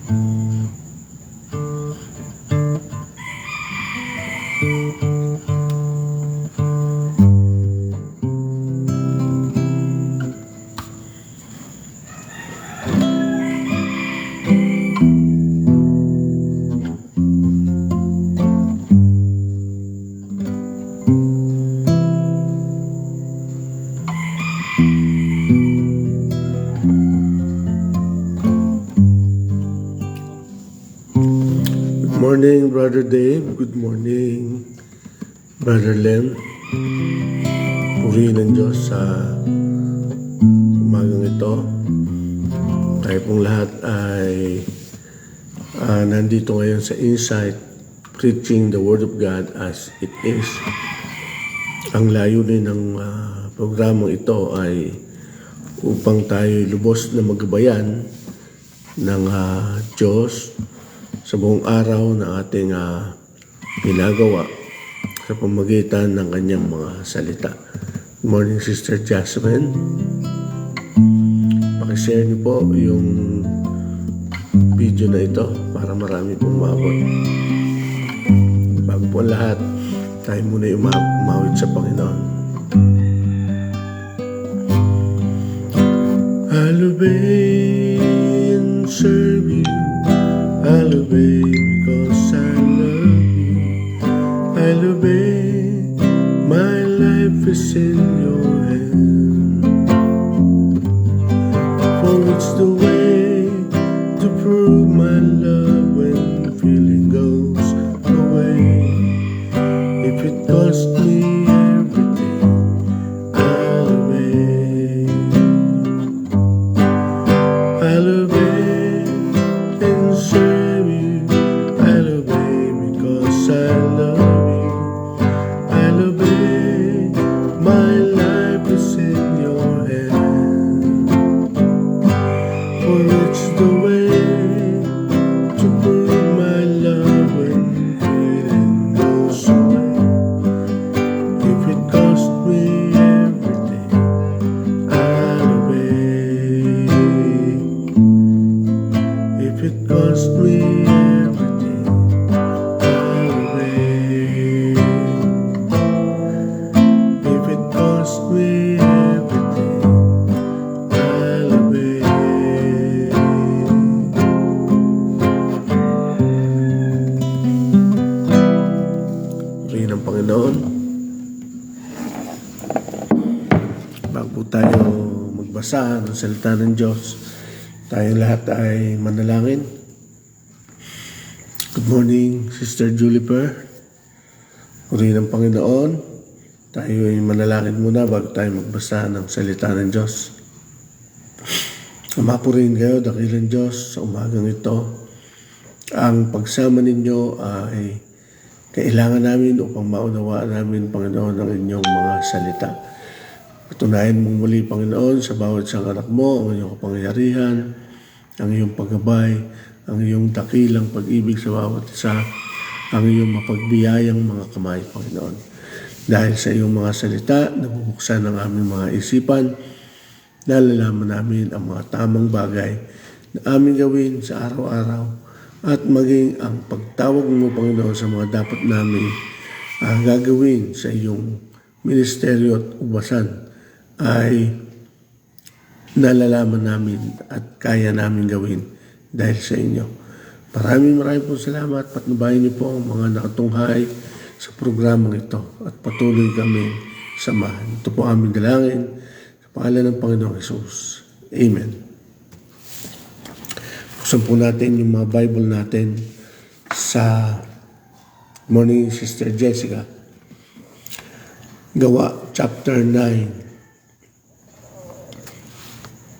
Good morning, Brother Dave. Good morning, Brother Lem. Purihin ng Diyos sa umagang ito. Tayo pong lahat ay nandito ngayon sa Insight, preaching the Word of God as it is. Ang layunin ng programang ito ay upang tayo lubos na magabayan ng Diyos sa buong araw na ating ginagawa sa pamamagitan ng kanyang mga salita. Good morning, Sister Jasmine. Pakishare niyo po yung video na ito para marami pong maabot. Bago po lahat, tayo muna umawit sa Panginoon. I'll obey and serve you. I'll obey because I love you. I'll obey, my life is in your hand. For it's the way to prove my love when feeling goes away. If it cost me everything, I'll obey. I'll obey and serve. Tayo magbasa ng salita ng Diyos. Tayong lahat ay manalangin. Good morning, Sister Juliper. Purihin ng Panginoon. Tayo ay manalangin muna bago tayo magbasa ng salita ng Diyos. Mapurihin kayo, dakilang Diyos, sa umagang ito. Ang pagsama ninyo ay kailangan namin upang maunawaan namin, Panginoon, ang inyong mga salita. Patunayan mong muli, Panginoon, sa bawat isang anak mo ang iyong kapangyarihan, ang iyong paggabay, ang iyong dakilang pag-ibig sa bawat isa, ang iyong mapagbiyayang mga kamay, Panginoon. Dahil sa iyong mga salita, nabubuksan ang aming mga isipan, nalalaman namin ang mga tamang bagay na aming gawin sa araw-araw at maging ang pagtawag mo, Panginoon, sa mga dapat namin gagawin sa iyong ministeryo at ubasan ay nalalaman namin at kaya namin gawin dahil sa inyo. Maraming po salamat. Patnubayan niyo po ang mga nakatunghay sa programang ito at patuloy kami samahan. Ito po aming dalangin sa pangalan ng Panginoong Hesus. Amen. Buksan po natin yung mga Bible natin sa morning, Sister Jessica. Gawa chapter 9.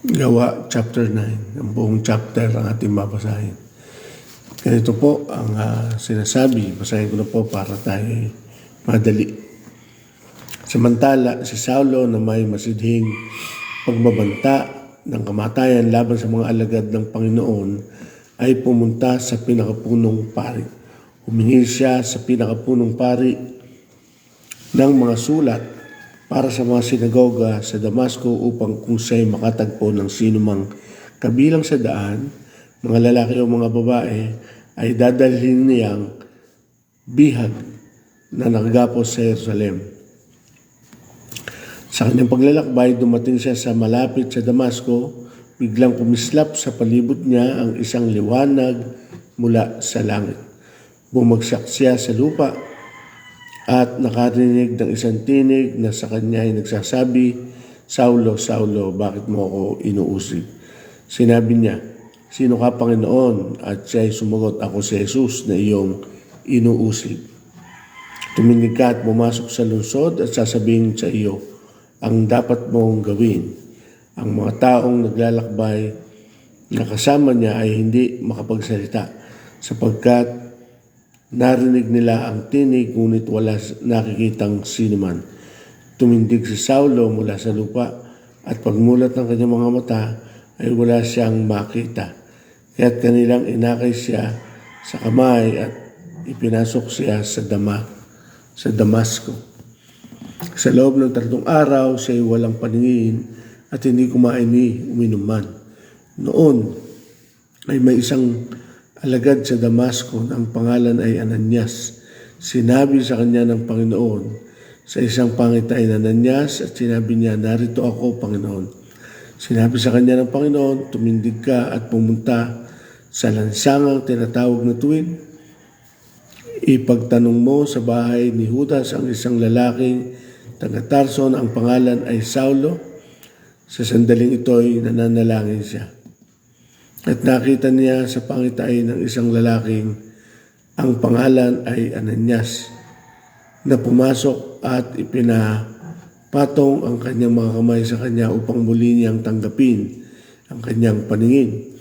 Gawa chapter 9. Ang buong chapter ang ating babasahin. Ganito po ang sinasabi. Basahin ko na po para tayo madali. Samantala, si Saulo na may masidhing pagbabanta ng kamatayan laban sa mga alagad ng Panginoon ay pumunta sa pinakapunong pari. Humingi siya sa pinakapunong pari ng mga sulat para sa mga sinagoga sa Damasco upang kung siya'y makatagpo ng sinumang kabilang sa daan mga lalaki o mga babae, ay dadalhin niyang bihag na nakagapos sa Jerusalem. Sa kanyang paglalakbay, dumating siya sa malapit sa Damasco. Biglang kumislap sa palibot niya ang isang liwanag mula sa langit. Bumagsak siya sa lupa at nakarinig ng isang tinig na sa kanya ay nagsasabi, "Saulo, Saulo, bakit mo ako inuusig?" Sinabi niya, "Sino ka, Panginoon?" At siya ay sumagot, "Ako si Jesus na iyong inuusig. Tuminig ka at pumasok sa lungsod at sasabihin sa iyo ang dapat mong gawin." Ang mga taong naglalakbay na kasama niya ay hindi makapagsalita sapagkat narinig nila ang tinig ngunit wala nakikitang sinuman. Tumindig si Saulo mula sa lupa at pagmulat ng kanyang mga mata ay wala siyang makita. Kaya't kanilang inakay siya sa kamay at ipinasok siya sa Damasco. Sa loob ng 3 araw siya ay walang paningin at hindi kumain ni uminom man. Noon ay may isang alagad sa Damasco na ang pangalan ay Ananias. Sinabi sa kanya ng Panginoon sa isang pangitain, "Ananias," at sinabi niya, "Narito ako, Panginoon." Sinabi sa kanya ng Panginoon, "Tumindig ka at pumunta sa lansangang tinatawag na Tuwid. Ipagtanong mo sa bahay ni Judas ang isang lalaking taga Tarso na ang pangalan ay Saulo. Sa sandaling ito ay nananalangin siya." At nakita niya sa pangitain ng isang lalaking ang pangalan ay Ananias na pumasok at ipinapatong ang kanyang mga kamay sa kanya upang muli niyang tanggapin ang kanyang paningin.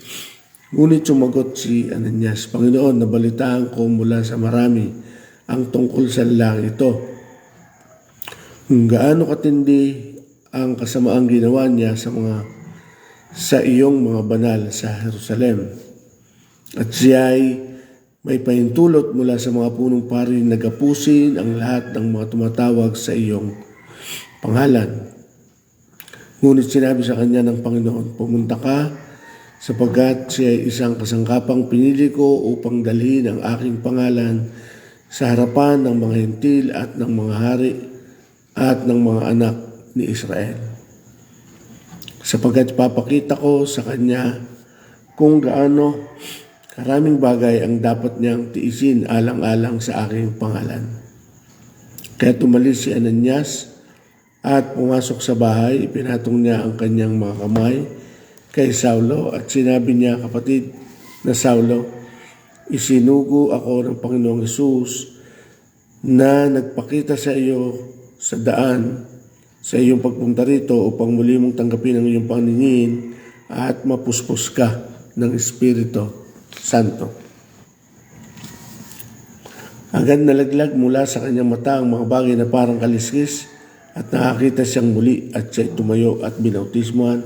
Ngunit sumagot si Ananias, "Panginoon, nabalitaan ko mula sa marami ang tungkol sa lalaking ito. Kung gaano katindi ang kasamaang ginawa niya sa iyong mga banal sa Jerusalem. At siya ay may pahintulot mula sa mga punong pari na gapusin ang lahat ng mga tumatawag sa iyong pangalan." Ngunit sinabi sa kanya ng Panginoon, "Pumunta ka, sapagkat siya ay isang kasangkapang pinili ko upang dalhin ang aking pangalan sa harapan ng mga hentil at ng mga hari at ng mga anak ni Israel. Sapagkat papakita ko sa kanya kung gaano karaming bagay ang dapat niyang tiisin alang-alang sa aking pangalan." Kaya tumalis si Ananias at pumasok sa bahay. Ipinatong niya ang kanyang mga kamay kay Saulo at sinabi niya, "Kapatid na Saulo, isinugo ako ng Panginoong Hesus na nagpakita sa iyo sa daan sa iyong pagpunta rito upang muli mong tanggapin ang iyong paningin at mapuspos ka ng Espiritu Santo." Agad nalaglag mula sa kanyang mata ang mga bagay na parang kaliskis at nakakita siyang muli at siya'y tumayo at binautismuhan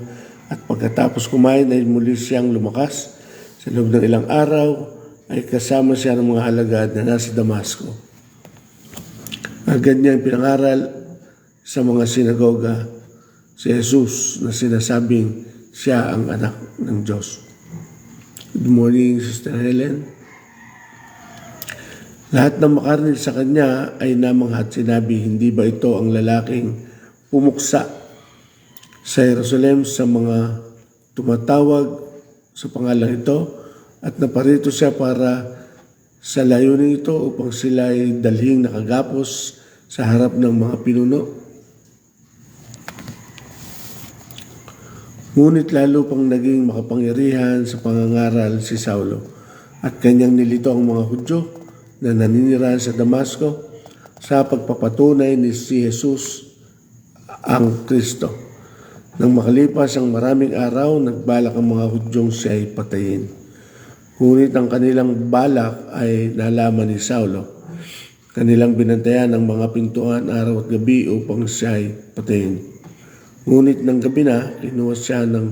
at pagkatapos kumain ay muli siyang lumakas. Sa loob ng ilang araw ay kasama siya ng mga alagad na nasa Damasco. Agad niyang pinangaral sa mga sinagoga si Jesus na sinasabing siya ang anak ng Diyos. Good morning, Sister Helen. Lahat ng makarinig sa kanya ay namangha at sinabi, "Hindi ba ito ang lalaking pumuksa sa Jerusalem sa mga tumatawag sa pangalan ito at naparito siya para sa layunin ito upang sila ay dalhing nakagapos sa harap ng mga pinuno?" Ngunit lalo pang naging makapangyarihan sa pangangaral si Saulo at kanyang nilito ang mga Hudyo na naninirahan sa Damasco sa pagpapatunay ni si Jesus ang Kristo. Nang makalipas ang maraming araw, nagbalak ang mga Hudyong siya ay patayin. Ngunit ang kanilang balak ay nalaman ni Saulo. Kanilang binantayan ang mga pintuan araw at gabi upang siya ay patayin. Ngunit ng gabi na, kinuha siya ng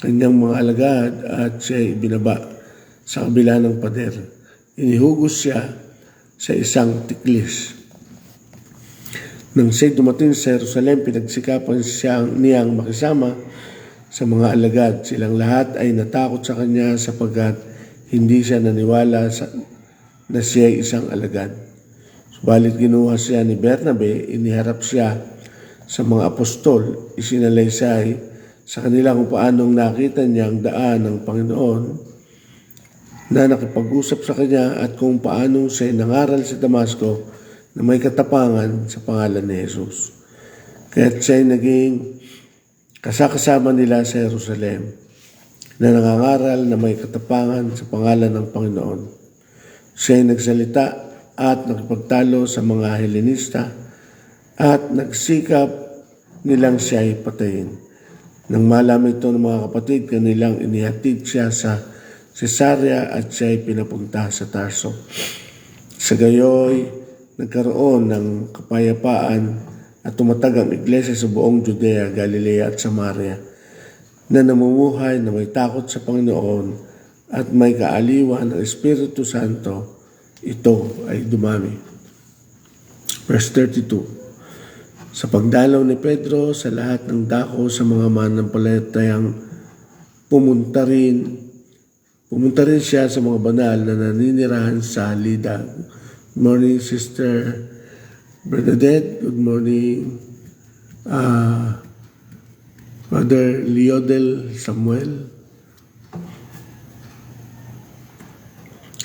kanyang mga alagad at siya ay binaba sa kabila ng pader. Inihugos siya sa isang tiklis. Nang siya'y dumating sa Jerusalem, pinagsikapan niyang makisama sa mga alagad. Silang lahat ay natakot sa kanya sapagkat hindi siya naniwala na siya ay isang alagad. Subalit kinuha siya ni Bernabe, iniharap siya sa mga apostol, isinalaysay sa kanila kung paanong nakita niya ang daan ng Panginoon na nakipag-usap sa kanya at kung paanong siya nangaral sa Damasco na may katapangan sa pangalan ni Jesus. Kaya't siya ay naging kasakasama nila sa Jerusalem na nangangaral na may katapangan sa pangalan ng Panginoon. Siya ay nagsalita at nakipagtalo sa mga Helenista at nagsikap nilang siya ay patayin. Nang malaman ito ng mga kapatid, kanilang inihatid siya sa Cesarea at siya ay pinapunta sa Tarso. Sa gayoy, nagkaroon ng kapayapaan at tumatag ang iglesia sa buong Judea, Galilea at Samaria na namumuhay na may takot sa Panginoon at may kaaliwan ng Espiritu Santo. Ito ay dumami. Verse 32. Sa pagdalaw ni Pedro sa lahat ng dako sa mga manampalatayang pumunta rin siya sa mga banal na naninirahan sa Lida. Good morning, Sister Bernadette. Good morning, Father Leodel Samuel.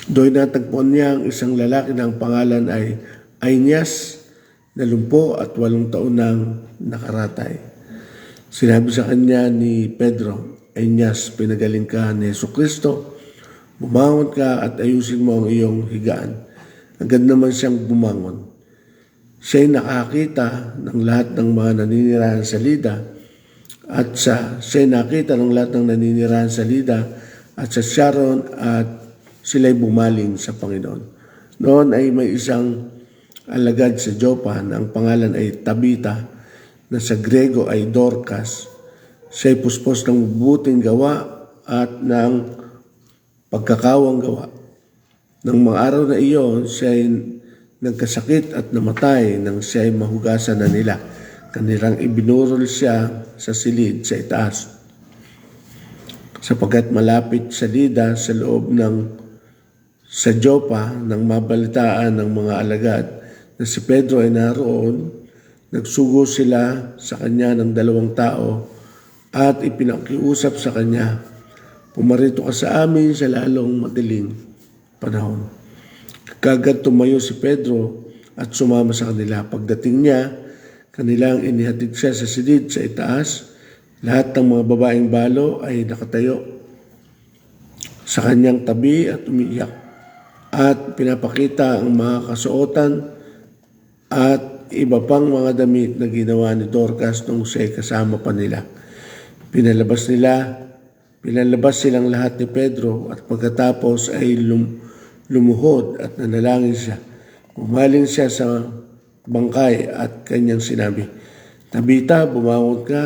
Doon natagpuan niya ang isang lalaki na ang pangalan ay Aeneas na 18 taon nang nakaratay. Sinabi sa kanya ni Pedro, Aeneas, pinagaling ka ni Jesucristo. Bumangon ka at ayusin mo ang iyong higaan. Agad naman siyang bumangon. Siya'y nakakita ng lahat ng mga naninirahan sa Lida at siya'y nakita ng lahat ng naninirahan sa Lida at sa Sharon at sila'y bumaling sa Panginoon. Noon ay may isang alagad sa Joppa na ang pangalan ay Tabita na sa Grego ay Dorcas. Siya'y puspos ng mabuting gawa at ng pagkakawang gawa. Nang mga araw na iyon, siya'y nagkasakit at namatay nang siya'y mahugasan na nila. Kanilang ibinurol siya sa silid sa itaas. Sapagkat malapit sa Lida sa loob sa Joppa nang mabalitaan ng mga alagad na si Pedro ay naroon, nagsugo sila sa kanya ng 2 tao at ipinakiusap sa kanya, pumarito ka sa amin sa lalong madiling panahon. Kagad tumayo si Pedro at sumama sa kanila. Pagdating niya, kanilang inihatid siya sa silid sa itaas. Lahat ng mga babaeng balo ay nakatayo sa kanyang tabi at umiiyak. At pinapakita ang mga kasuotan at iba pang mga damit na ginawa ni Dorcas nung siya'y kasama pa nila. Pinalabas silang lahat ni Pedro at pagkatapos ay lumuhod at nanalangin siya. Bumaling siya sa bangkay at kanyang sinabi, Tabita, bumangon ka.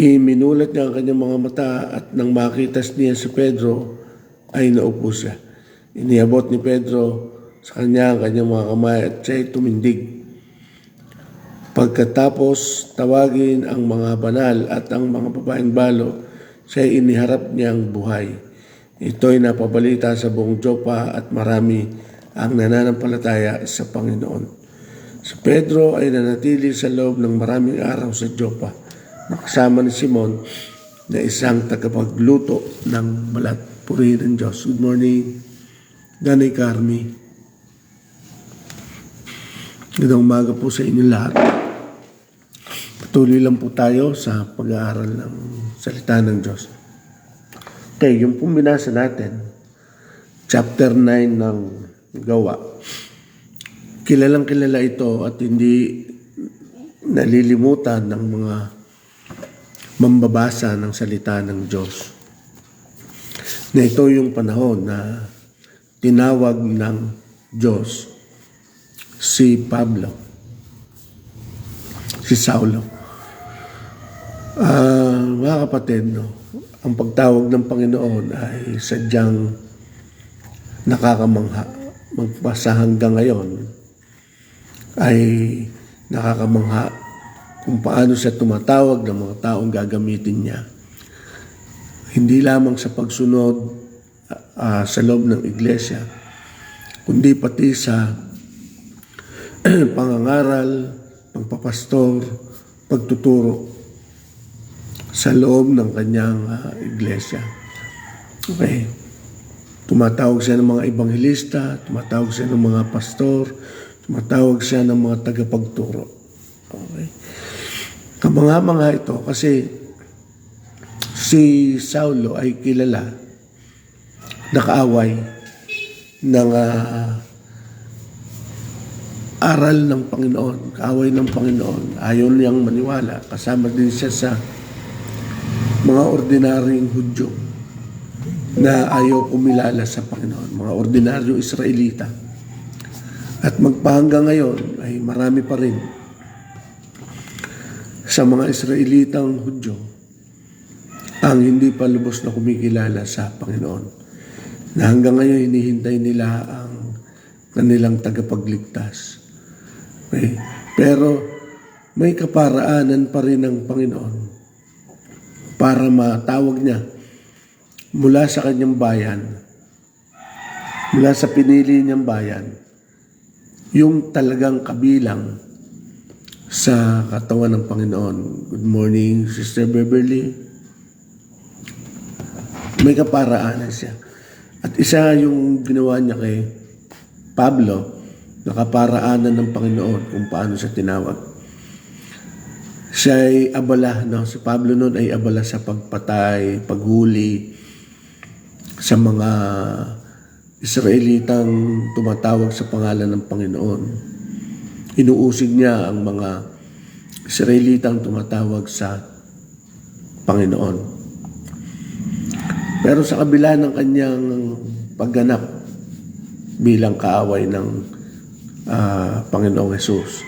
Iminulat niya ang kanyang mga mata at nang makita niya si Pedro, ay naupo siya. Iniabot ni Pedro sa kanya ang kanyang mga kamay at siya'y tumindig. Pagkatapos tawagin ang mga banal at ang mga babaeng balo, siya'y iniharap niyang buhay. Ito'y napabalita sa buong Joppa at marami ang nananampalataya sa Panginoon. Si Pedro ay nanatili sa loob ng maraming araw sa Joppa, nakasama ni Simon na isang tagapagluto ng balat. Purihin ang Diyos. Good morning, Danay Carmi. Gandang umaga po sa inyo lahat. Patuloy lang po tayo sa pag-aaral ng salita ng Diyos. Okay, yung pong binasa natin, chapter 9 ng Gawa. Kilalang kilala ito at hindi nalilimutan ng mga mambabasa ng salita ng Diyos. Na ito yung panahon na tinawag ng Diyos si Pablo, si Saulo. Mga kapatid, ang pagtawag ng Panginoon ay sadyang nakakamangha. Magpasa hanggang ngayon ay nakakamangha kung paano siya tumatawag ng mga taong gagamitin niya. Hindi lamang sa pagsunod sa loob ng iglesia, kundi pati sa pangangaral, pagpapastor, pagtuturo sa loob ng kanyang iglesia. Okay. Tumatawag siya ng mga ebanghelista, tumatawag siya ng mga pastor, tumatawag siya ng mga tagapagturo. Okay. Kamanga-manga ito kasi si Saulo ay kilala, nakaaway ng aral ng Panginoon, kaaway ng Panginoon. Ayaw niyang maniwala. Kasama din siya sa mga ordinaryong Hudyo na ayaw kumilala sa Panginoon, mga ordinaryong Israelita. At magpahanggang ngayon ay marami pa rin sa mga Israelitang Hudyo ang hindi pa lubos na kumikilala sa Panginoon, na hanggang ngayon hinihintay nila ang kanilang tagapagligtas. Okay. Pero may kaparaanan pa rin ng Panginoon para matawag niya mula sa kanyang bayan, mula sa pinili niyang bayan, yung talagang kabilang sa katawan ng Panginoon. Good morning, Sister Beverly. May kaparaanan siya. At isa yung ginawa niya kay Pablo, nakaparaanan ng Panginoon kung paano siya tinawag. Siya ay abala, no? Si Pablo noon ay abala sa pagpatay, paghuli sa mga Israelitang tumatawag sa pangalan ng Panginoon. Inuusig niya ang mga Israelitang tumatawag sa Panginoon. Pero sa kabila ng kanyang pagganap bilang kaaway ng Panginoong Jesus,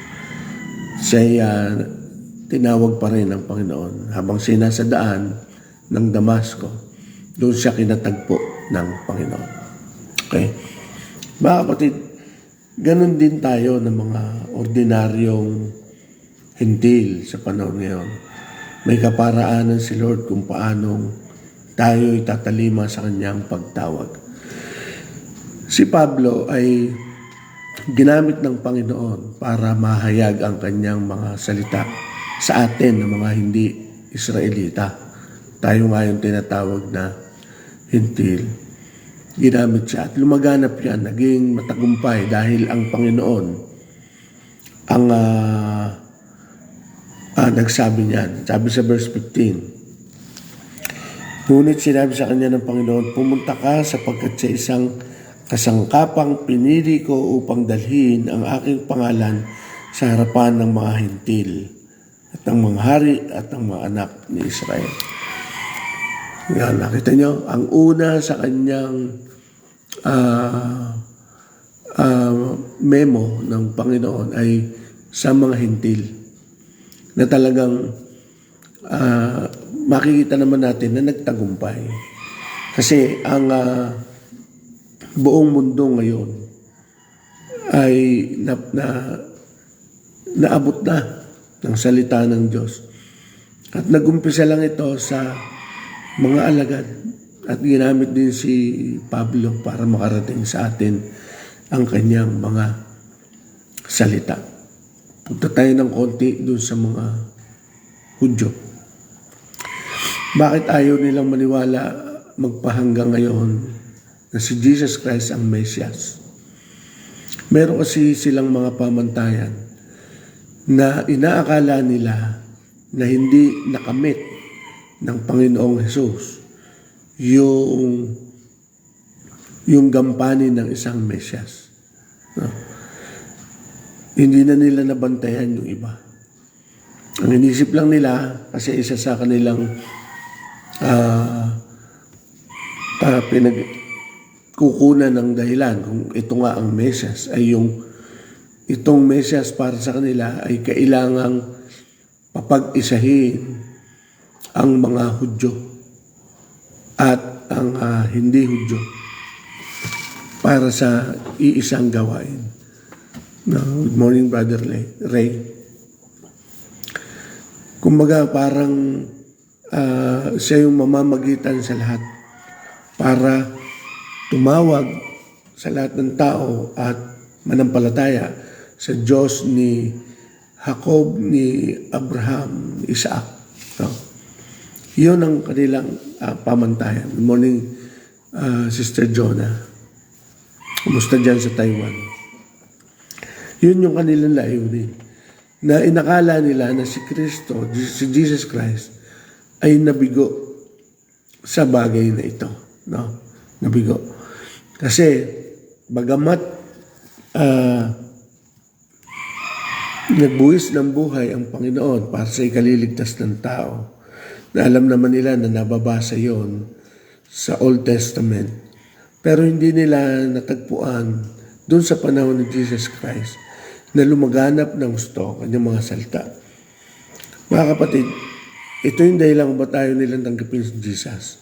siya tinawag pa rin ng Panginoon. Habang sinasa daan ng Damasco, doon siya kinatagpo ng Panginoon. Okay? Mga kapatid, ganun din tayo ng mga ordinaryong hintil sa panahon ngayon. May kaparaanan si Lord kung paanong tayo itatalima sa kanyang pagtawag. Si Pablo ay ginamit ng Panginoon para mahayag ang kanyang mga salita sa atin ng mga hindi Israelita. Tayo nga yung tinatawag na hintil. Ginamit siya at lumaganap yan, naging matagumpay dahil ang Panginoon ang nagsabi niyan. Sabi sa verse 15, ngunit sinabi sa kanya ng Panginoon, pumunta ka sapagkat sa isang kasangkapang pinili ko upang dalhin ang aking pangalan sa harapan ng mga hintil at ng mga hari at ng mga anak ni Israel. Yan, nakita nyo, ang una sa kanyang memo ng Panginoon ay sa mga hintil na talagang makikita naman natin na nagtagumpay. Kasi ang buong mundo ngayon ay naabot na ng salita ng Diyos. At nagumpisa lang ito sa mga alagad at ginamit din si Pablo para makarating sa atin ang kanyang mga salita. Punta tayo ng konti doon sa mga Hudyo. Bakit ayaw nilang maniwala magpahanggang ngayon na si Jesus Christ ang Mesias? Meron kasi silang mga pamantayan na inaakala nila na hindi nakamit ng Panginoong Jesus yung gampanin ng isang Mesias. No? Hindi na nila nabantayan yung iba. Ang inisip lang nila, kasi isa sa kanilang pinagkukunan ng dahilan kung ito nga ang Mesias, ay itong Mesias para sa kanila ay kailangang papag-isahin ang mga Hudyo at ang hindi Hudyo para sa iisang gawain. No, good morning, Brother Ray. Kumbaga parang siya yung mamamagitan sa lahat para tumawag sa lahat ng tao at manampalataya sa Diyos ni Jacob, ni Abraham, ni Isaac. No? Yun ang kanilang pamantayan. Good morning, Sister Jonah. Kumusta dyan sa Taiwan? Yun yung kanilang layunin. Na inakala nila na si Kristo, si Jesus Christ, ay nabigo sa bagay na ito. No? Nabigo. Kasi, bagamat nagbuwis ng buhay ang Panginoon para sa ikaliligtas ng tao, na alam naman nila na nababasa yon sa Old Testament, pero hindi nila natagpuan dun sa panahon ni Jesus Christ na lumaganap ng gusto kanyang mga salita. Mga kapatid, ito yung dahilan kung ba't tayo nilang tanggapin si Jesus.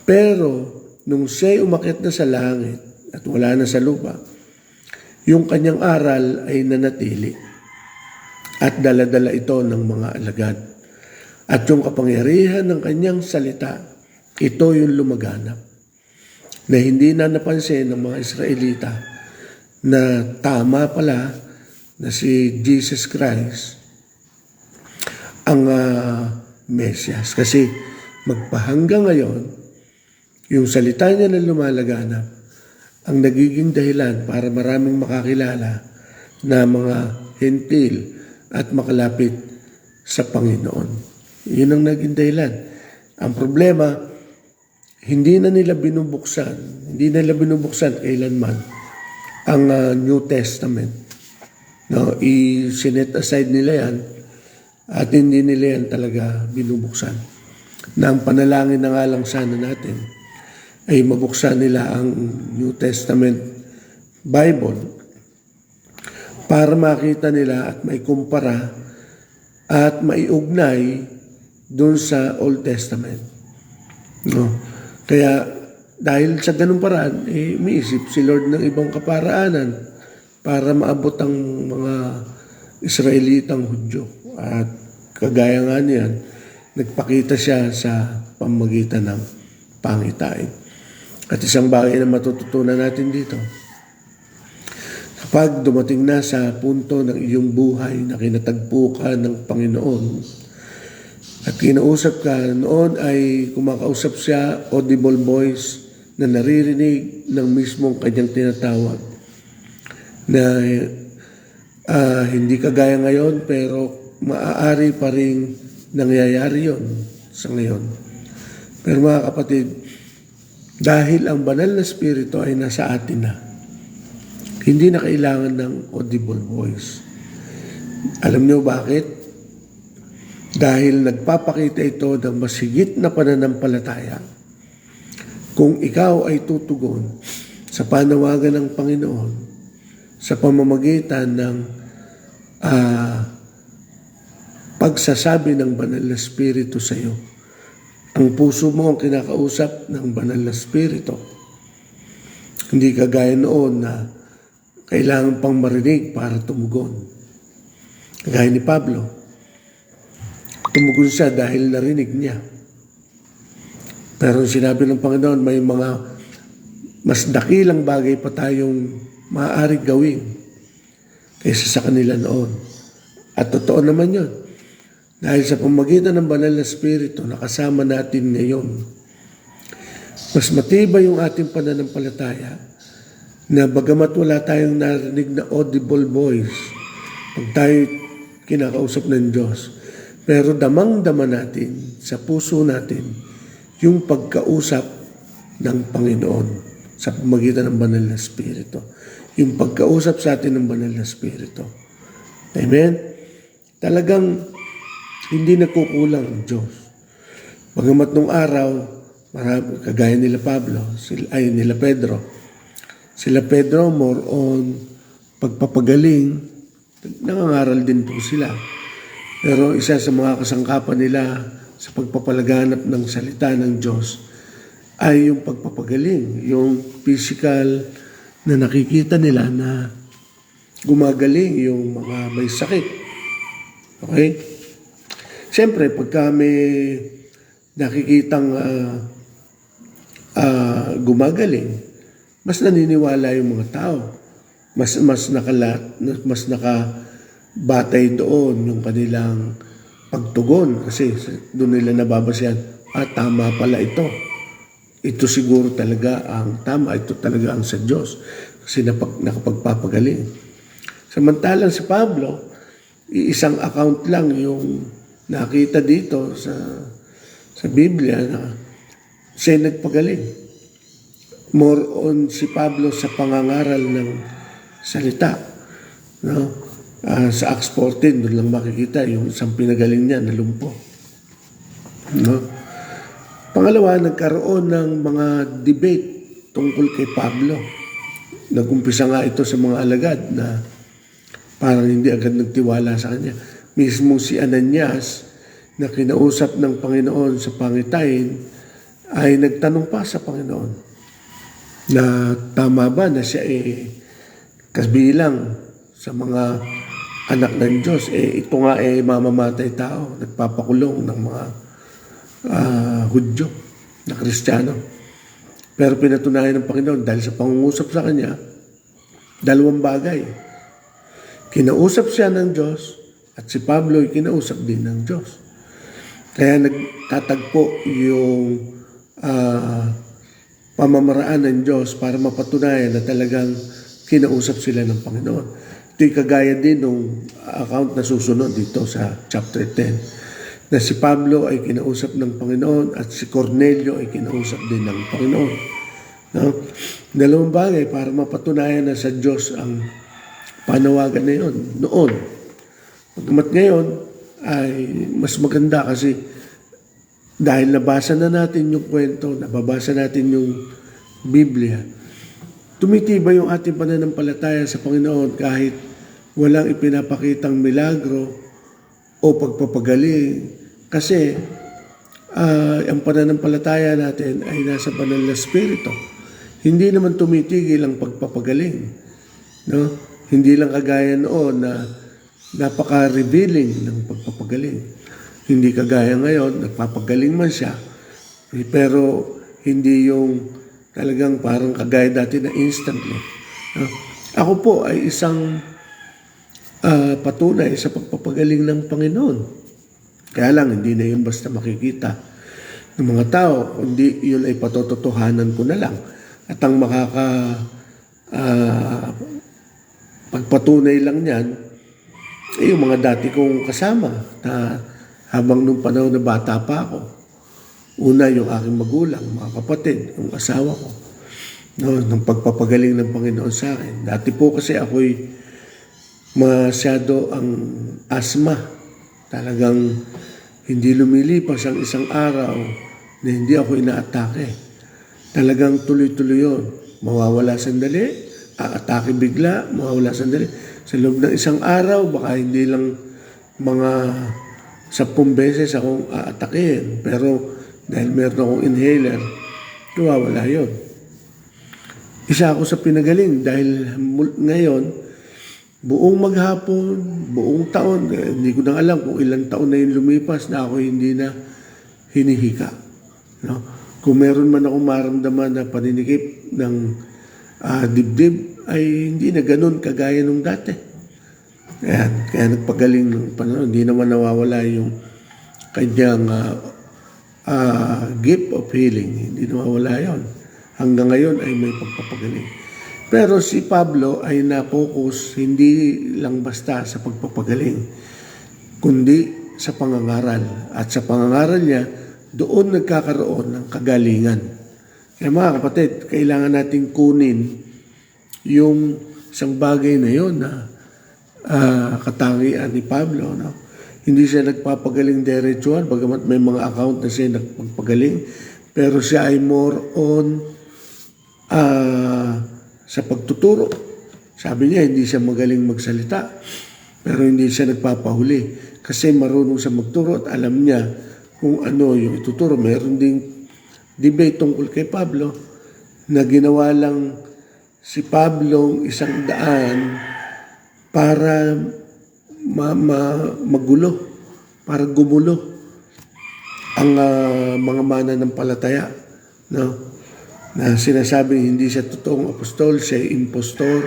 Pero, nung siya'y umakyat na sa langit at wala na sa lupa, yung kanyang aral ay nanatili at dala-dala ito ng mga alagad. At yung kapangyarihan ng kanyang salita, ito yung lumaganap. Na hindi na napansin ng mga Israelita na tama pala na si Jesus Christ ang Mesias. Kasi magpahanggang ngayon, yung salita niya na lumalaganap, ang nagiging dahilan para maraming makakilala na mga hentil at makalapit sa Panginoon. Yun ang naging dahilan. Ang problema, hindi nila binubuksan kailanman ang New Testament. No, i-set aside nila yan at hindi nila yan talaga binubuksan. Na ang panalangin na nga lang sana natin ay mabuksan nila ang New Testament Bible para makita nila at maikumpara at maiugnay doon sa Old Testament. No? Kaya dahil sa ganung paraan, umiisip si Lord ng ibang kaparaanan para maabot ang mga Israelitang Hudyo. At kagaya nga niyan, nagpakita siya sa pamamagitan ng pangitain. At isang bagay na matututunan natin dito, kapag dumating na sa punto ng iyong buhay na kinatagpo ka ng Panginoon at kinausap ka, noon ay kumakausap siya, audible voice na naririnig ng mismong kanyang tinatawag, na hindi kagaya ngayon pero maaari pa rin nangyayari yon sa ngayon. Pero mga kapatid, dahil ang banal na Espiritu ay nasa atin na, hindi na kailangan ng audible voice. Alam niyo bakit? Dahil nagpapakita ito ng mas higit na pananampalataya. Kung ikaw ay tutugon sa panawagan ng Panginoon, sa pamamagitan ng pagsasabi ng banal na Espiritu sa iyo. Ang puso mo ang kinakausap ng banal na Espiritu. Hindi kagaya noon na kailangan pang marinig para tumugon. Kagaya ni Pablo, tumugon siya dahil narinig niya. Pero sinabi ng Panginoon, may mga mas dakilang bagay pa tayong maaari gawin kaysa sa kanila noon. At totoo naman yun. Dahil sa pamamagitan ng banal na Espiritu na kasama natin ngayon, mas matibay yung ating pananampalataya na bagamat wala tayong narinig na audible voice pag tayo kinakausap ng Diyos, pero damang-dama natin sa puso natin yung pagkausap ng Panginoon sa pamamagitan ng banal na Espiritu. Yung pagkausap sa atin ng banal na Espiritu. Amen? Talagang hindi nagkukulang ang Diyos. Bagamat nung araw, kagaya nila nila Pedro. Sila Pedro more on pagpapagaling, nangangaral din po sila. Pero isa sa mga kasangkapan nila sa pagpapalaganap ng salita ng Diyos ay yung pagpapagaling, yung physical na nakikita nila na gumagaling yung mga may sakit. Okay? Siyempre, pagka may nakikitang gumagaling, mas naniniwala yung mga tao. Mas nakabatay doon yung kanilang pagtugon kasi doon nila nababasihan, tama pala ito. Ito siguro talaga ang tama, ito talaga ang sa Diyos kasi nakapagpapagaling. Samantalang si Pablo, isang account lang yung nakita dito sa Biblia na siya nagpagaling. More on si Pablo sa pangangaral ng salita. No? Sa Acts 14, doon lang makikita yung isang pinagaling niya na lumpo. No? Pangalawa, nagkaroon ng mga debate tungkol kay Pablo. Nag-umpisa nga ito sa mga alagad na parang hindi agad nagtiwala sa kanya. Mismo si Ananias na kinausap ng Panginoon sa pangitain ay nagtanong pa sa Panginoon na tama ba na siya kabilang sa mga anak ng Diyos. Ito nga mamamatay tao, nagpapakulong ng mga Hudyo na Kristiyano. Pero pinatunayan ng Panginoon dahil sa pangungusap sa kanya, dalawang bagay. Kinausap siya ng Diyos at si Pablo ay kinausap din ng Diyos. Kaya nagtatagpo yung pamamaraan ng Diyos para mapatunayan na talagang kinausap sila ng Panginoon. Ito'y kagaya din ng account na susunod dito sa chapter 10. Na si Pablo ay kinausap ng Panginoon at si Cornelio ay kinausap din ng Panginoon. No? Dalawang bagay para mapatunayan na sa Diyos ang panawagan na yun noon. Pagkamat ngayon ay mas maganda kasi dahil nabasa na natin yung kwento, nababasa natin yung Biblia, tumitibay yung ating pananampalataya sa Panginoon kahit walang ipinapakitang milagro o pagpapagaling kasi ang pananampalataya natin ay nasa banal na spirito. Hindi naman tumitigil ang pagpapagaling. No? Hindi lang kagaya noon na napaka-revealing ng pagpapagaling. Hindi kagaya ngayon, nagpapagaling man siya, pero hindi yung talagang parang kagaya dati na instantly. No? Ako po ay isang patunay sa pagpapagaling ng Panginoon. Kaya lang, hindi na yun basta makikita ng mga tao, kundi yun ay patototohanan ko na lang. At ang pagpatunay lang niyan, yung mga dati kong kasama na habang nung panahon na bata pa ako. Una, yung aking magulang, mga kapatid, yung asawa ko. No, ng pagpapagaling ng Panginoon sa akin. Dati po kasi ako'y masyado ang asma. Talagang hindi lumilipas ang isang araw na hindi ako inaatake. Talagang tuloy-tuloy yun. Mawawala sandali, aatake bigla, mawawala sandali. Sa loob ng isang araw, baka hindi lang mga 10 beses akong aatakehin. Pero dahil meron akong inhaler, mawawala yun. Isa ako sa pinagaling dahil ngayon, buong maghapon, buong taon, hindi ko na alam kung ilang taon na yung lumipas na ako hindi na hinihika. No? Kung meron man akong maramdaman na paninikip ng dibdib, ay hindi na ganun kagaya nung dati. Kaya nagpagaling ng panahon. Hindi naman nawawala yung kanyang gift of healing. Hindi nawawala yon. Hanggang ngayon ay may pagpapagaling. Pero si Pablo ay na-focus hindi lang basta sa pagpapagaling, kundi sa pangangaral. At sa pangangaral niya, doon nagkakaroon ng kagalingan. Kaya mga kapatid, kailangan nating kunin yung isang bagay na yun na katangian ni Pablo. No? Hindi siya nagpapagaling diretsuhan, bagamat may mga account na siya nagpapagaling, pero siya ay more on sa pagtuturo. Sabi niya, hindi siya magaling magsalita, pero hindi siya nagpapahuli. Kasi marunong siya magturo at alam niya kung ano yung ituturo. Meron ding debate tungkol kay Pablo na ginawa lang si Pablo 100 para magulo. para gumulo ang mga mananampalataya, no? Na sinasabing hindi siya totoong apostol, siya ay impostor,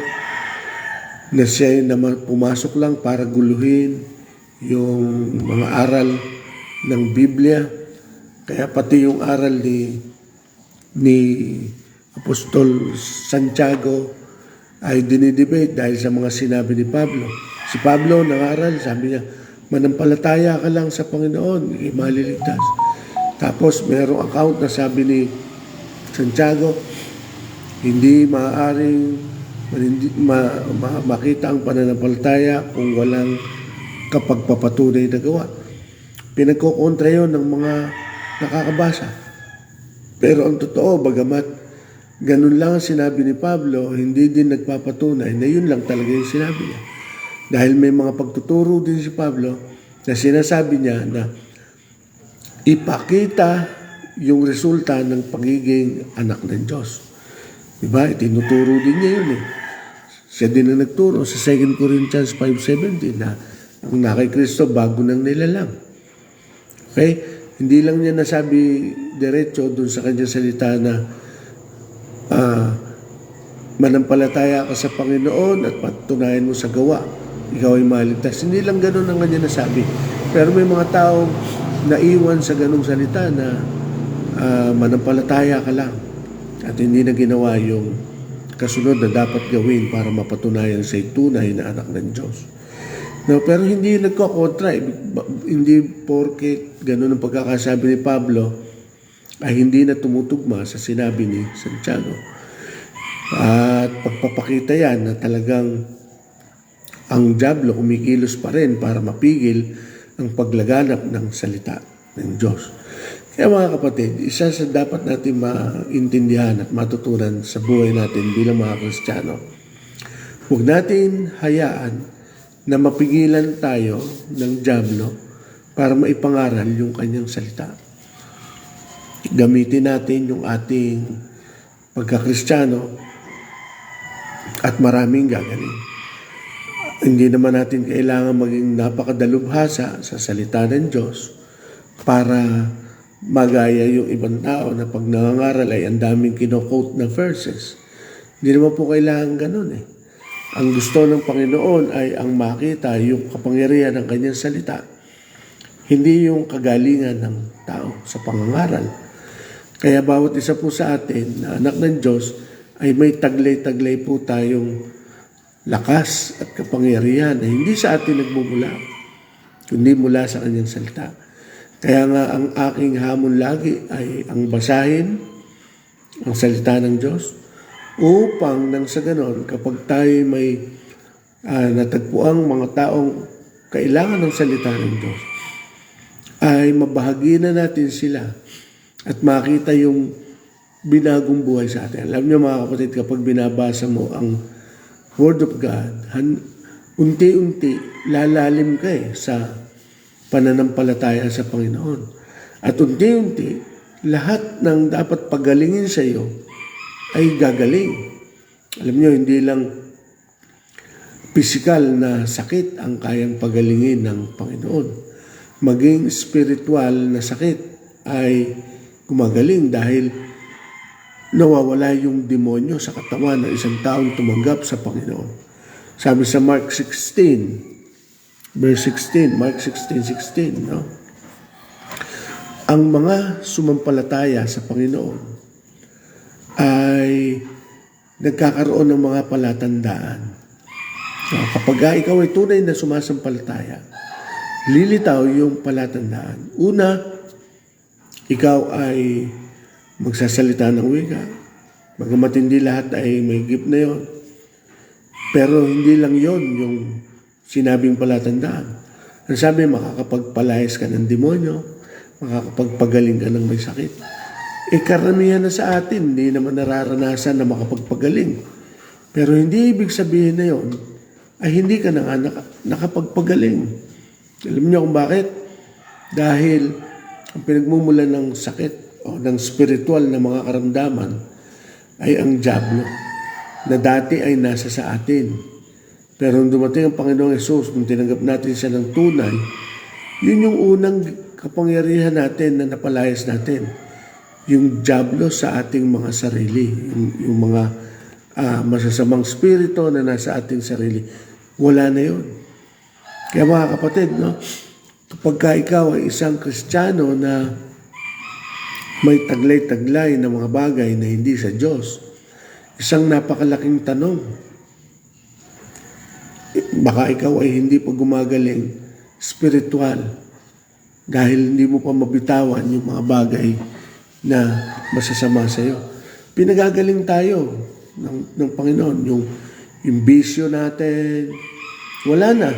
na siya ay pumasok lang para guluhin yung mga aral ng Biblia. Kaya pati yung aral ni Apostol Santiago ay dinidebate dahil sa mga sinabi ni Pablo. Si Pablo nangaral, sabi niya, manampalataya ka lang sa Panginoon, maliligtas. Tapos mayroong account na sabi ni Santiago, hindi maaaring makita ang pananampalataya kung walang kapagpapatunay na gawa. Pinagkukontra yun ng mga nakakabasa. Pero ang totoo, bagamat ganun lang ang sinabi ni Pablo, hindi din nagpapatunay na yun lang talaga yung sinabi niya. Dahil may mga pagtuturo din si Pablo na sinasabi niya na ipakita yung resulta ng pagiging anak ng Diyos. Diba? Itinuturo din niya yun eh. Siya din ang nagturo sa 2 Corinthians 5:17 na ang nakay Kristo bago nang nilalang. Okay? Hindi lang niya nasabi diretso dun sa kanyang salita na manampalataya ka sa Panginoon at patunayan mo sa gawa, ikaw ay maligtas. Hindi lang ganun ang kanya nasabi. Pero may mga taong naiwan sa ganung salita na manampalataya ka lang at hindi na ginawa yung kasunod na dapat gawin para mapatunayan sa'y tunay na anak ng Diyos. No, pero hindi nagkokontra. Hindi porke ganun ang pagkakasabi ni Pablo ay hindi na tumutugma sa sinabi ni Santiago. At pagpapakita yan na talagang ang diablo kumikilos pa rin para mapigil ang paglaganap ng salita ng Diyos. Kaya mga kapatid, isa sa dapat natin maintindihan at matutunan sa buhay natin bilang mga Kristiyano, huwag natin hayaan na mapigilan tayo ng diablo para maipangaral yung kanyang salita. Gamitin natin yung ating pagka-Kristiyano at maraming gagaling. Hindi naman natin kailangan maging napakadalubhasa sa salita ng Diyos para magaya yung ibang tao na pag nangangaral ay ang daming kino-quote na verses. Hindi naman po kailangan ganun eh. Ang gusto ng Panginoon ay ang makita yung kapangyarihan ng kanyang salita, hindi yung kagalingan ng tao sa pangangaral. Kaya bawat isa po sa atin na anak ng Diyos ay may taglay-taglay po tayong lakas at kapangyarihan na hindi sa atin nagmumula, kundi mula sa kanyang salita. Kaya nga ang aking hamon lagi ay ang basahin ang salita ng Diyos upang nang sa ganon, kapag tayo may natagpuang mga taong kailangan ng salita ng Diyos, ay mabahagi na natin sila at makita yung binagong buhay sa atin. Alam niyo mga kapatid, kapag binabasa mo ang Word of God, unti-unti lalalim ka sa pananampalataya sa Panginoon. At unti-unti, lahat ng dapat pagalingin sa iyo ay gagaling. Alam niyo, hindi lang pisikal na sakit ang kayang pagalingin ng Panginoon. Maging spiritual na sakit ay gumagaling dahil nawawala yung demonyo sa katawan ng isang taong tumanggap sa Panginoon. Sabi sa Mark 16, verse 16, Mark 16:16, no? Ang mga sumampalataya sa Panginoon ay nagkakaroon ng mga palatandaan. So, kapag ikaw ay tunay na sumasampalataya, lilitaw yung palatandaan. Una, ikaw ay magsasalita ng wika. Bagamat hindi lahat ay may gift na yon. Pero hindi lang yon yung sinabing palatandaan. Ang sabi, makakapagpalayas ka ng demonyo, makakapagpagaling ka ng may sakit. Karamihan na sa atin, hindi naman nararanasan na makapagpagaling. Pero hindi ibig sabihin na yon ay hindi ka na nakapagpagaling. Alam niyo kung bakit? Dahil ang pinagmumulan ng sakit o ng spiritual na mga karamdaman ay ang diablo na dati ay nasa sa atin. Pero nung dumating ang Panginoong Hesus, nung tinanggap natin siya ng tunay, Yun yung unang kapangyarihan natin na napalayas natin. Yung dyablo sa ating mga sarili. Yung mga masasamang spirito na nasa ating sarili. Wala na yun. Kaya mga kapatid, no? Kapag ikaw ay isang Kristiyano na may taglay-taglay na mga bagay na hindi sa Diyos, isang napakalaking tanong. Baka ikaw ay hindi pa gumagaling spiritual dahil hindi mo pa mabitawan yung mga bagay na masasama sa iyo. Pinagagaling tayo ng Panginoon. Yung bisyo natin, wala na.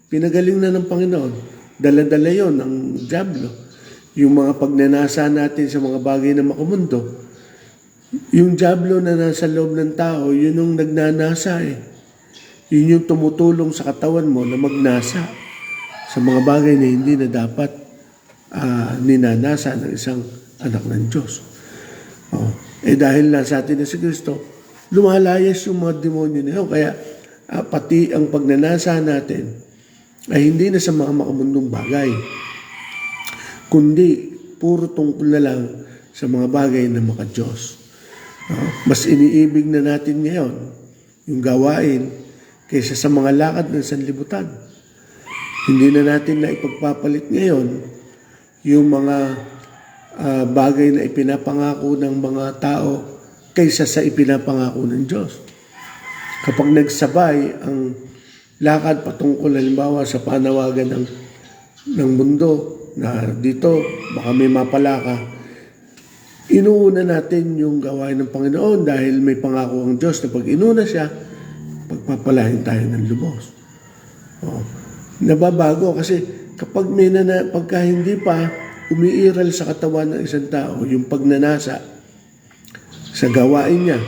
Pinagaling na ng Panginoon. Dala-dala yon ng dyablo. Yung mga pagnanasa natin sa mga bagay na makumundo, yung dyablo na nasa loob ng tao, yun yung nagnanasa eh. Yun yung tumutulong sa katawan mo na magnasa sa mga bagay na hindi na dapat ninanasa ng isang anak ng Diyos. Dahil nasa atin na si Kristo, lumalayas yung mga demonyo na yun. Kaya pati ang pagnanasa natin ay hindi na sa mga makamundong bagay, kundi puro tungkol na lang sa mga bagay na maka-Diyos. Mas iniibig na natin ngayon yung gawain kaysa sa mga lakad ng sanlibutan. Hindi na natin na ipagpapalit ngayon yung mga bagay na ipinapangako ng mga tao kaysa sa ipinapangako ng Diyos. Kapag nagsabay ang lakad patungkol halimbawa sa panawagan ng mundo na dito baka may mapala ka, inuuna natin yung gawain ng Panginoon dahil may pangako ang Diyos na pag inuna siya, pagpapalain tayo ng lubos. Nababago kasi kapag pagka hindi pa umiiral sa katawan ng isang tao, yung pagnanasa sa gawain niya,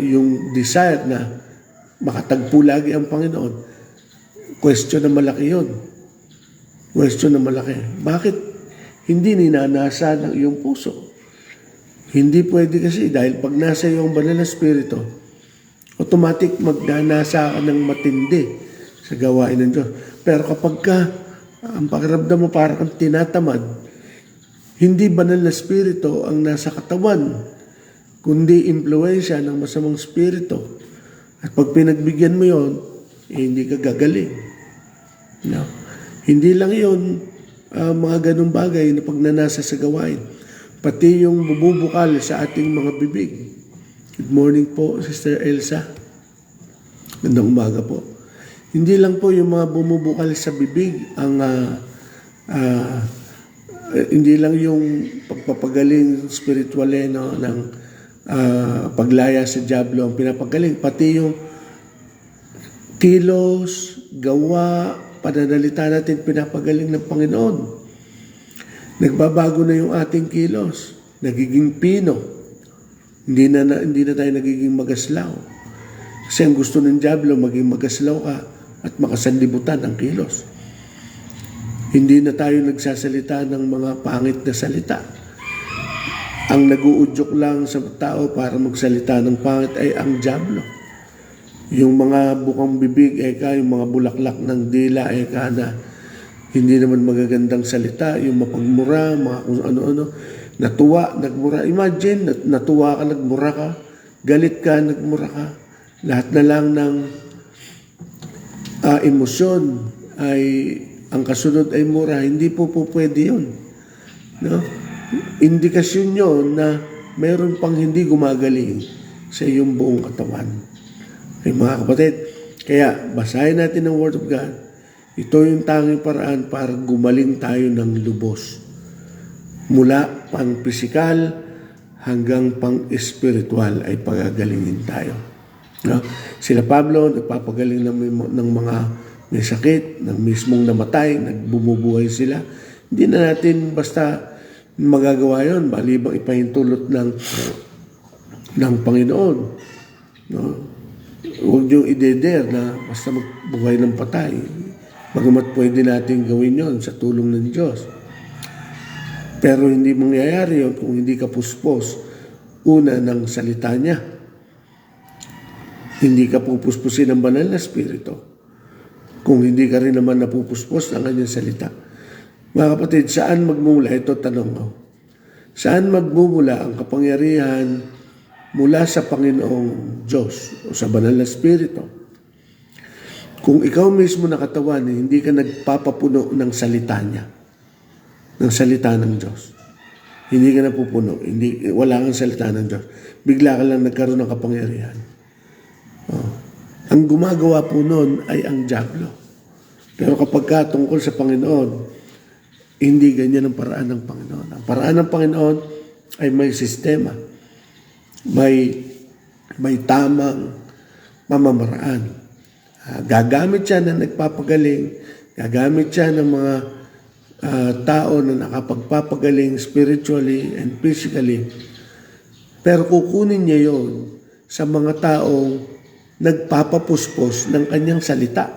yung desire na makatagpo lagi ang Panginoon, question na malaki yun. Question na malaki. Bakit hindi ninanasa ng iyong puso? Hindi pwede kasi dahil pag nasa iyong banal na spirito, automatic magnanasa ka ng matindi sa gawain ng Diyos. Pero kapag ang pakiramdam mo parang kang tinatamad, hindi banal na spirito ang nasa katawan, kundi impluensya ng masamang spirito. At pag pinagbigyan mo yon, hindi ka gagaling. No? Hindi lang yon mga ganung bagay na pagnanasa sa gawain. Pati yung bubukal sa ating mga bibig. Good morning po, Sister Elsa. Gandang umaga po. Hindi lang po yung mga bumubukal sa bibig ang hindi lang yung pagpapagaling spiritual ng paglaya sa dyablo ang pinapagaling, pati yung kilos, gawa, pananalita natin pinapagaling ng Panginoon. Nagbabago na yung ating kilos, nagiging pino. Hindi na tayo nagiging magaslaw. Kasi ang gusto ng dyablo maging magaslaw ka at makasanlibutan ang kilos. Hindi na tayo nagsasalita ng mga pangit na salita. Ang nag-uudyok lang sa tao para magsalita ng pangit ay ang dyablo. Yung mga bukang bibig, yung mga bulaklak ng dila, na hindi naman magagandang salita, yung mapagmura, mga kung ano-ano, natuwa, nagmura. Imagine, natuwa ka, nagmura ka, galit ka, nagmura ka. Lahat na lang ng emosyon ay ang kasunod ay mura. Hindi po pwede yun. No? Indikasyon yun na mayroon pang hindi gumagaling sa iyong buong katawan. Ay mga kapatid, kaya basahin natin ang Word of God. Ito yung tanging paraan para gumaling tayo ng lubos. Mula pang pisikal hanggang pang espiritual ay pagagalingin tayo. No? Sila Pablo, nagpapagaling ng mga may sakit, ng mismong namatay, nagbumubuhay sila. Hindi na natin basta magagawa yun, malibang ipahintulot ng Panginoon. No? Huwag niyong ideder na basta magbuhay ng patay. Bagamat pwede natin gawin yon sa tulong ng Diyos. Pero hindi mangyayari yun kung hindi ka puspos una ng salita niya. Hindi ka pupuspusin ng banal na spirito. kung hindi ka rin naman napupuspos ng kanyang salita. Mga kapatid, saan magmumula? Ito tanong ko. Saan magmumula ang kapangyarihan mula sa Panginoong Diyos o sa Banal na Espiritu? Kung ikaw mismo na katawan, hindi ka nagpapapuno ng salita niya, ng salita ng Diyos. Hindi ka napupuno, wala kang salita ng Diyos. Bigla ka lang nagkaroon ng kapangyarihan. Ang gumagawa po noon ay ang dyablo. Pero kapag tungkol sa Panginoon, hindi ganyan ang paraan ng Panginoon. Ang paraan ng Panginoon ay may sistema, may tamang pamamaraan. Gagamit siya na nagpapagaling, gagamit siya ng mga tao na nakapagpapagaling spiritually and physically. Pero kukunin niya yon sa mga taong nagpapapuspos ng kanyang salita.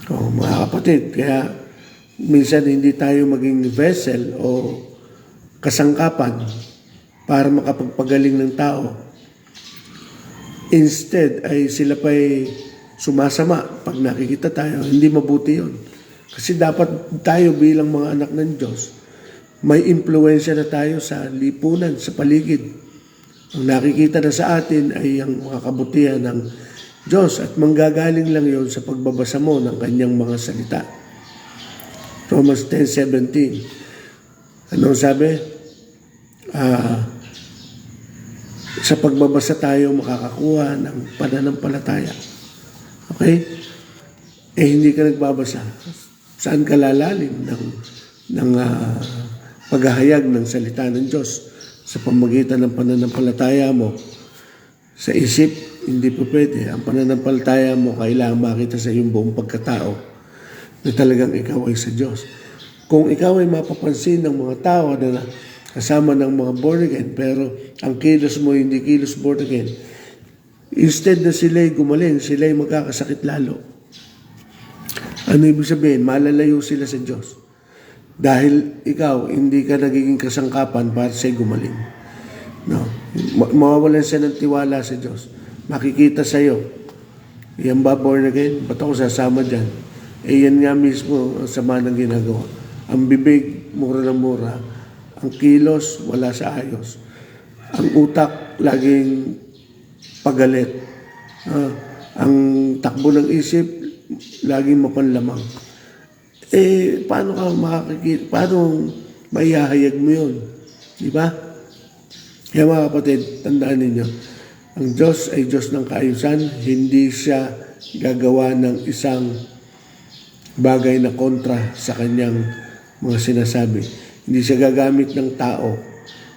Mga kapatid, kaya minsan hindi tayo maging vessel o kasangkapan para makapagpagaling ng tao. Instead, ay sila pa'y sumasama pag nakikita tayo. Hindi mabuti yun. Kasi dapat tayo bilang mga anak ng Diyos, may impluensya na tayo sa lipunan, sa paligid. Ang nakikita na sa atin ay ang mga kabutihan ng Diyos at manggagaling lang yon sa pagbabasa mo ng kanyang mga salita. Romans 10:17. Anong sabi? Sa pagbabasa tayo makakakuha ng pananampalataya. Okay? Hindi ka nagbabasa. Saan ka lalalim ng paghahayag ng salita ng Diyos? Sa pamagitan ng pananampalataya mo sa isip, hindi po pwede. Ang pananampalataya mo kailangan makita sa iyong buong pagkatao na talagang ikaw ay sa Diyos. Kung ikaw ay mapapansin ng mga tao na kasama ng mga born again, pero ang kilos mo hindi kilos born again, instead na sila'y gumaling, sila'y magkakasakit lalo. Ano ibig sabihin? Malalayo sila sa Diyos. Dahil ikaw, hindi ka nagiging kasangkapan para sa'y gumaling. No. Mawawalan siya ng tiwala sa Diyos. Makikita sa'yo, yan ba born again? Ba't ako sasama dyan? Yan nga mismo ang sama ng ginagawa. Ang bibig, mura ng mura. Ang kilos, wala sa ayos. Ang utak, laging pagalit. Ang takbo ng isip, laging mapanlamang. Paano ka makakikita? Paano maihahayag mo yun? Di ba? Kaya mga kapatid, tandaan ninyo, ang Diyos ay Diyos ng kaayusan. Hindi siya gagawa ng isang bagay na kontra sa kanyang mga sinasabi. Hindi siya gagamit ng tao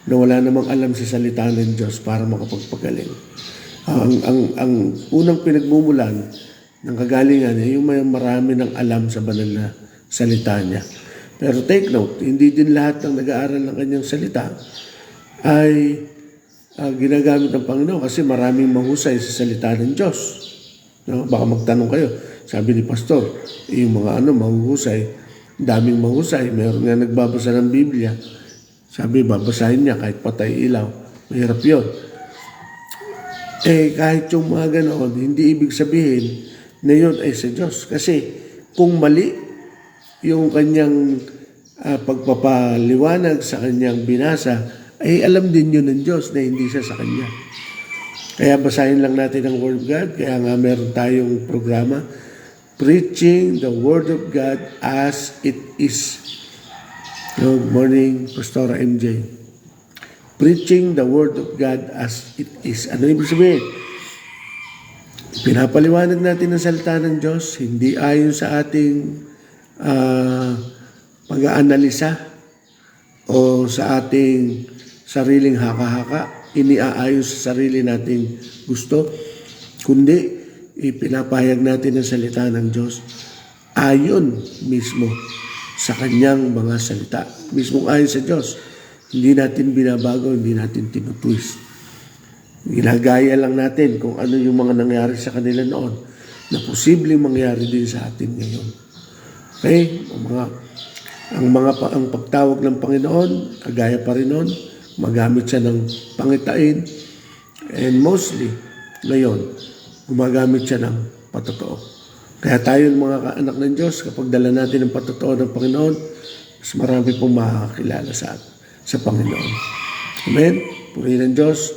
na wala namang alam sa salita ng Diyos para makapagpagaling. Ang unang pinagmumulan ng kagalingan ay yung may marami ng alam sa banal na salita niya. Pero take note, hindi din lahat ng nag-aaral ng kanyang salita ay ginagamit ng Panginoon kasi maraming mahusay sa salita ng Diyos. No? Baka magtanong kayo, sabi ni Pastor, yung mga mahuhusay, daming mahusay, meron nga nagbabasa ng Biblia, sabi, babasahin niya kahit patay ilaw. Mahirap yun. Kahit yung mga ganoon, hindi ibig sabihin na yun ay sa Diyos. Kasi kung mali yung kanyang pagpapaliwanag sa kanyang binasa, ay alam din yun ng Diyos na hindi siya sa kanya. Kaya basahin lang natin ang Word of God. Kaya nga meron tayong programa, Preaching the Word of God as it is. Good morning, Pastora MJ. Preaching the Word of God as it is. Ano ibig sabihin? Pinapaliwanag natin ang salita ng Diyos, hindi ayon sa ating pag-aanalisa o sa ating sariling haka-haka, iniaayon sa sarili nating gusto, kundi ipinapahayag natin ang salita ng Diyos ayon mismo sa kanyang mga salita. Mismong ayon sa Diyos. Hindi natin binabago, hindi natin tinutwist. Ginagaya lang natin kung ano yung mga nangyari sa kanila noon na posibleng mangyari din sa atin ngayon. Okay? Ang pagtawag ng Panginoon, kagaya pa rin noon, magamit siya ng pangitain, and mostly, ngayon, gumagamit siya ng patotoo. Kaya tayo mga anak ng Diyos, kapag dala natin ang patotoo ng Panginoon, mas marami pong makakakilala sa Panginoon. Amen? Purihin ng Diyos.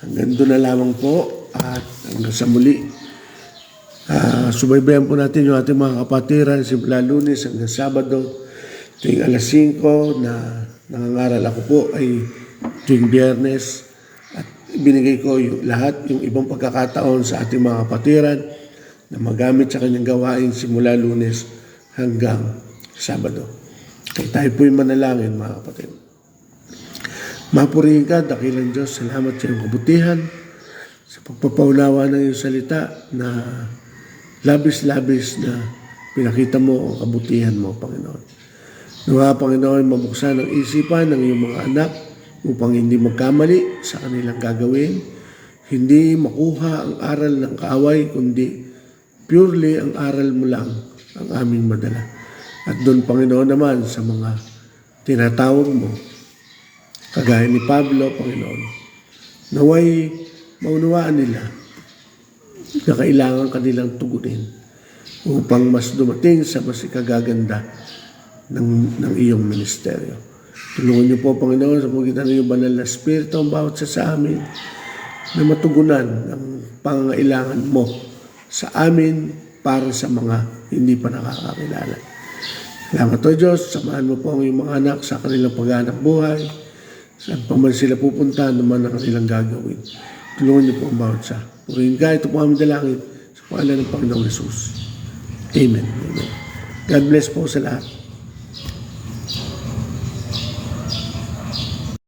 Hanggang doon na lamang po at hanggang sa muli. Subaybayan po natin yung ating mga kapatiran simula Lunes hanggang Sabado. Tuwing alas 5 na nangangaral ako po ay tuwing Biyernes. At ibinigay ko yung lahat, yung ibang pagkakataon sa ating mga kapatiran na magamit sa kanyang gawain simula Lunes hanggang Sabado. Kaya tayo po'y manalangin, mga kapatid. Mapurihin ka, dakilang Diyos, salamat sa iyong kabutihan, sa pagpapaunawa ng iyong salita na labis-labis na pinakita mo ang kabutihan mo, Panginoon. Nawa, Panginoon, mabuksan ang isipan ng iyong mga anak upang hindi magkamali sa kanilang gagawin, hindi makuha ang aral ng kaaway, kundi purely ang aral mo lang ang aming madala. At doon, Panginoon, naman sa mga tinatawag mo, kagaya ni Pablo, Panginoon, naway maunawaan nila na kailangan kanilang tugunin upang mas dumating sa mas ikagaganda ng iyong ministeryo. Tulungan niyo po, Panginoon, sa pagitan ng iyong banal na Espiritu ang bawat sa amin na matugunan ang pangangailangan mo sa amin para sa mga hindi pa nakakakilala. Salamat o Diyos, samahan mo po ang iyong mga anak sa kanilang paghanap buhay. Saan pa man sila pupunta, naman ang kanilang gagawin. Tulungan niyo po ang bawat sa. Purihin ka, ito po aming dalangin sa pangalan ng Panginoong Jesus. Amen. Amen. God bless po sa lahat.